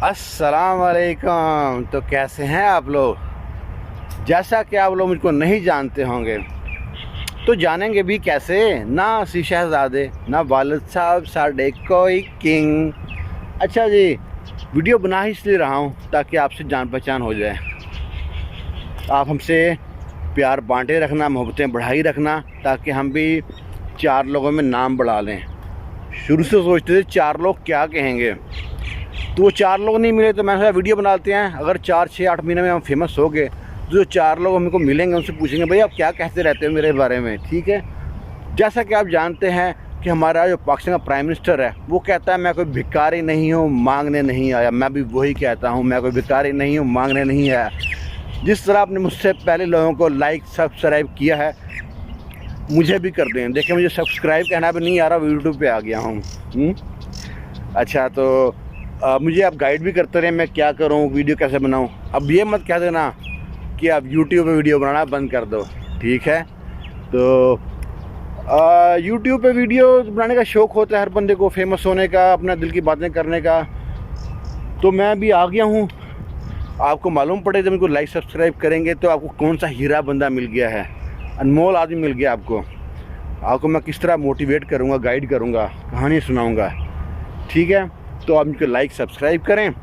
अस्सलाम वालेकुम। तो कैसे हैं आप लोग? जैसा कि आप लोग मुझको नहीं जानते होंगे तो जानेंगे भी कैसे। ना सी शहजादे ना वालिद साहब साढ़े कोई किंग। अच्छा जी, वीडियो बना ही इसलिए रहा हूँ ताकि आपसे जान पहचान हो जाए, आप हमसे प्यार बांटे रखना, मोहब्बतें बढ़ाई रखना, ताकि हम भी चार लोगों में नाम बढ़ा लें। शुरू से सोचते थे चार लोग क्या कहेंगे, तो वो चार लोग नहीं मिले तो मैंने सोचा वीडियो बनाते हैं। अगर 4-6-8 महीने में हम फेमस हो गए तो जो चार लोग हमको मिलेंगे उनसे पूछेंगे भाई आप क्या कहते रहते हो मेरे बारे में, ठीक है। जैसा कि आप जानते हैं कि हमारा जो पाकिस्तान का प्राइम मिनिस्टर है वो कहता है मैं कोई भिखारी नहीं हूँ, मांगने नहीं आया। मैं भी वही कहता हूँ, मैं कोई भिखारी नहीं हूँ, मांगने नहीं आया। जिस तरह आपने मुझसे पहले लोगों को लाइक सब्सक्राइब किया है, मुझे भी कर दें। देखिए मुझे सब्सक्राइब कहना भी नहीं आ रहा, यूट्यूब पे आ गया हूँ। अच्छा, तो मुझे आप गाइड भी करते रहे मैं क्या करूँ, वीडियो कैसे बनाऊँ। अब ये मत कह देना कि आप यूट्यूब पे वीडियो बनाना बंद कर दो, ठीक है। तो यूट्यूब पे वीडियो बनाने का शौक़ होता है हर बंदे को, फेमस होने का, अपना दिल की बातें करने का। तो मैं भी आ गया हूँ। आपको मालूम पड़े जब इनको लाइक सब्सक्राइब करेंगे तो आपको कौन सा हीरा बंदा मिल गया है, अनमोल आदमी मिल गया आपको मैं किस तरह मोटिवेट करूँगा, गाइड करूँगा, कहानी सुनाऊँगा, ठीक है। तो आप इनको लाइक सब्सक्राइब करें।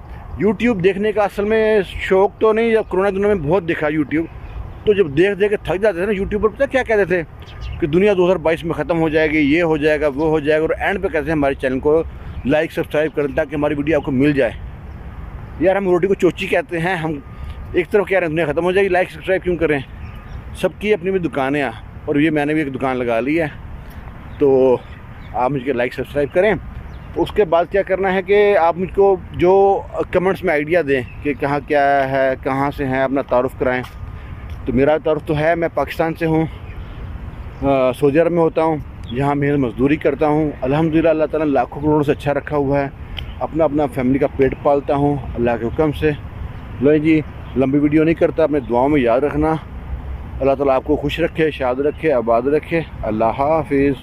यूट्यूब देखने का असल में शौक़ तो नहीं, जब कोरोना दिनों में बहुत देखा यूट्यूब, तो जब देख देख के थक जाते थे ना यूट्यूब पर, पता क्या कहते थे कि दुनिया 2022 में ख़त्म हो जाएगी, ये हो जाएगा, वो हो जाएगा, और एंड पे कहते हैं हमारे चैनल को लाइक सब्सक्राइब करें ताकि हमारी वीडियो आपको मिल जाए। यार हम रोटी को चोची कहते हैं, हम एक तरफ कह रहे हैं दुनिया ख़त्म हो जाएगी, लाइक सब्सक्राइब क्यों करें। सबकी अपनी अपनी दुकानें हैं, और ये मैंने भी एक दुकान लगा ली है। तो आप मुझे लाइक सब्सक्राइब करें। उसके बाद क्या करना है कि आप मुझको जो कमेंट्स में आइडिया दें कि कहाँ क्या है, कहाँ से हैं, अपना तारुफ़ कराएं। तो मेरा तारुफ़ तो है, मैं पाकिस्तान से हूँ, सऊदी अरब में होता हूँ, यहाँ मेहनत मजदूरी करता हूँ। अल्हम्दुलिल्लाह अल्लाह ताला लाखों करोड़ों से अच्छा रखा हुआ है। अपना फैमिली का पेट पालता हूँ अल्लाह के हुक्म से। लो जी, लंबी वीडियो नहीं करता, अपने दुआओं में याद रखना। अल्लाह ताला आपको खुश रखे, शाद रखे, आबाद रखे। अल्लाह हाफिज़।